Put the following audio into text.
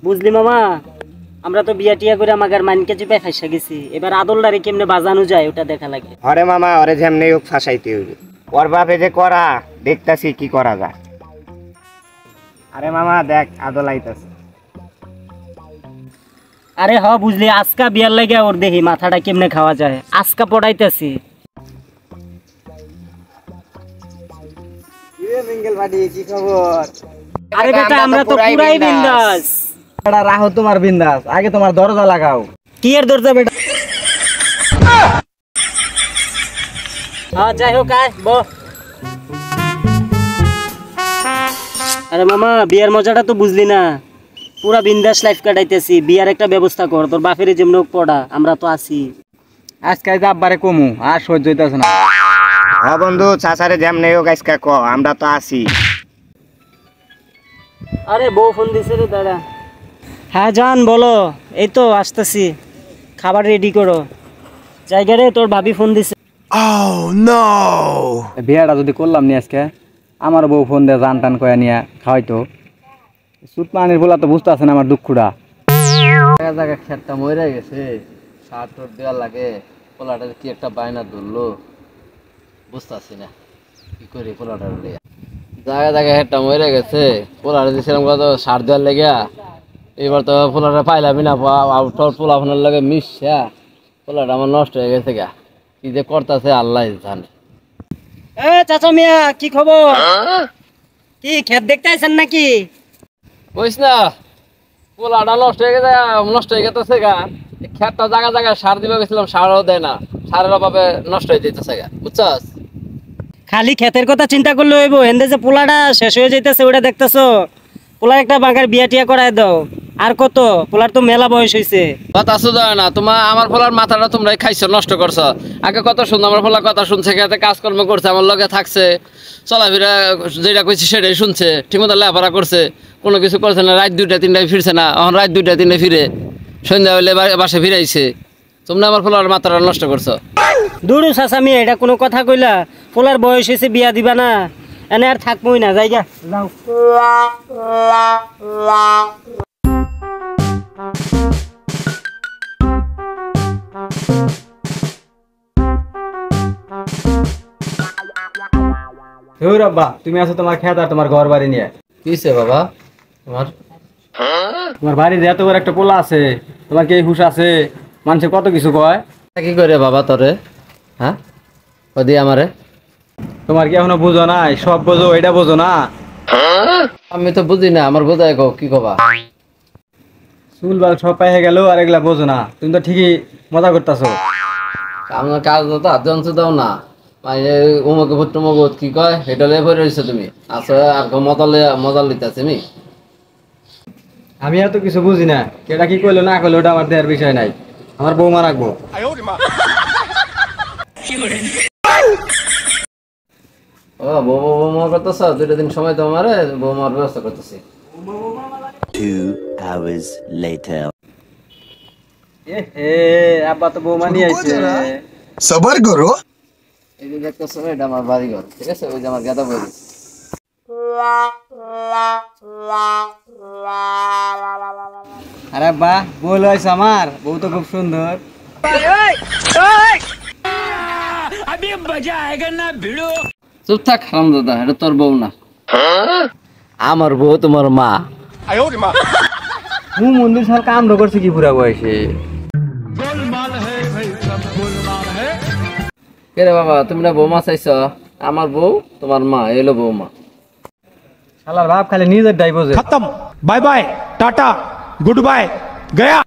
বুঝলি মামা, আমরা তো বিয়া টিয়া করে আমাদের মাইনকে চিপাই ফাইসা গেছি, এবার আদলদারে কেমনে বাজানো যায় ওটা দেখা লাগে। আরে মামা ওরে যেমনি হোক ফাঁসাইতে হইবে, ওর বাপে যে করা দেখতাছি কি করা যায়। আরে মামা দেখ আদল আইতাছে। আরে হ বুঝলি, আজকা বিয়ার লাগে ওর দেখি মাথাটা কেমনে খাওয়া যায়, আজকা পড়াইতেছি। কি খবর? আরে বেটা আমরা তো পুরাই বিন্দাস। এটা রাখো তোমার বিন্দাস, আগে তোমার দরজা লাগাও। কি এর দরজা বেটা? হ্যাঁ যাই হোক আয় ব। আরে মামা বিয়ার মজাটা তো বুঝলি না, পুরা বিন্দাস লাইফ কাটাইতেছি। বিয়ার একটা ব্যবস্থা কর, তোর বাপের যেমন হোক পড়া, আমরা তো আছি। আজকে আব্বারে কমু, আর সহ্য হইতাছে না। হ্যাঁ বন্ধু, চাচারে যেমনি হোক আজকে ক, আমরা তো আছি। আরে বউ ফোন দিছে রে দাদা। হ্যাঁ জান বলো, এই তো আসতেছি, খাবার রেডি করো। জায়গা রে তোর ভাবি ফোন দিছে। বিয়াটা যদি করলাম নি আজকে, আমার বউ ফোন দিয়ে জান টান কয়া নিয়ে খাওয়াইতো। সুতমানির বলা তো বুঝতে আছে না আমার দুঃখটা। জায়গা জায়গা খেতটা মরে গেছে, সার টোর দেওয়ার লাগে। পোলাটা কি একটা বায়না ধরলো, বুঝতে পারছি না কি করি। পোলাটা জায়গা জায়গা হেডটা মরে গেছে, পোলাটা দিয়েছিলাম কত সার দেওয়ার লেগে। এবার তো পোলাটা পাইলামই না, পোলা ফোনের লাগে মিশা পোলাটা আমার নষ্ট হয়ে গেছে গা। কি যে করতেছে আল্লাহ জানে। এ চাচা মিয়া কি খবর? কি ক্ষেত দেখতে আইছেন নাকি? বুঝছ না, পোলাটা নষ্ট হয়ে গেছে গা। খেতটা জায়গা জায়গায় সার দিবে গেছিলাম, সারও দেয় না, সারের অভাবে নষ্ট হয়ে যেতেছে গা, বুঝছস? খালি ক্ষেতের কথা চিন্তা করলে হইব, এন্দে যে পোলাটা শেষ হয়ে যাইতেছে ওটা দেখতেছো। পোলার একটা বাঙ্গার বিয়া টিয়া করায় দাও। আর কত, পোলার তো মেলা বয়স হয়েছে। কথা শুধু না, তোমার আমার ফলার মাথাটা তোমরাই খাইছো, নষ্ট করছো। আগে কত শুনতো, আমার ফলার কথা শুনছে, খেতে কাজকর্ম করছে, আমার লগে থাকছে, চলাফেরা যেটা কইছি সেটাই শুনছে, ঠিকমতো লেখাপড়া করছে, কোনো কিছু করছে না। রাত 2টা 3টায় ফিরছে না, এখন রাত 2টা 3টায় ফিরে, সন্ধ্যা হইলে বাসে ফিরাইছে। তোমরা আমার ফলার মাথাটা নষ্ট করছো। দূর চাচা মিয়া, এটা কোনো কথা কইলা? পোলার বয়স হয়েছে, বিয়া দিবা না, এনে আর থাকবোই না, জায়গা যাও। বাবা তুমি আছো তোমার খেত আর তোমার ঘর বাড়ি নিয়ে। কিসে বাবা তোমার বাড়ি যে এত বড় একটা পোলা আছে, তোমার কি হুশ আছে? মানুষে কত কিছু কয়। কি করে বাবা তোরে? হ্যাঁ ওদি আমারে তোমার কি এখনো বুঝো নাই? সব বোঝো, এটা বোঝো না? আমি তো বুঝি না, আমার বোঝায় গো কি কবা। চুল বাল সব পাইয়ে গেল আর এগুলা বোঝো না। তুমি তো ঠিকই মজা করতেছো। আমার কাজ তো আদংশ দাও না, উমুক ভুট মগত কি কয় এটা লে ভরে রইছো তুমি। আচ্ছা আর মজা লিতেছি আমি এত কিছু বুঝি না। কেটা কি কইলো না কইলো ওটা আমার দেওয়ার বিষয় নাই। আমার বৌমা রাখবো। ও বৌমা করতেছ? 2 দিন সময় তো আমার বৌমার ব্যবস্থা করতেছি। 2 hours later. আব্বা তো বৌমা নিয়ে আইছে। সবার করো। এই যে দেখতেছ এটা আমার বাড়ি ঘর, ঠিক আছে? ওই যে আমার গাদা বই। আরে বাহ, বউ লইছ আমার, বউ তো খুব সুন্দর। চুপ থাক হারামজাদা, এটা তোর বউ না, আমার বউ তোমার মা। মন্দির সাল কাম করছে কি পুরা বয়সে? কে রে বাবা, তুমি না বৌমা চাইছ? আমার বউ তোমার মা, এলো বৌমা। শালার বাপ খালি নিজের ডাই বোঝে। खत्म, bye bye, tata, good bye, गया।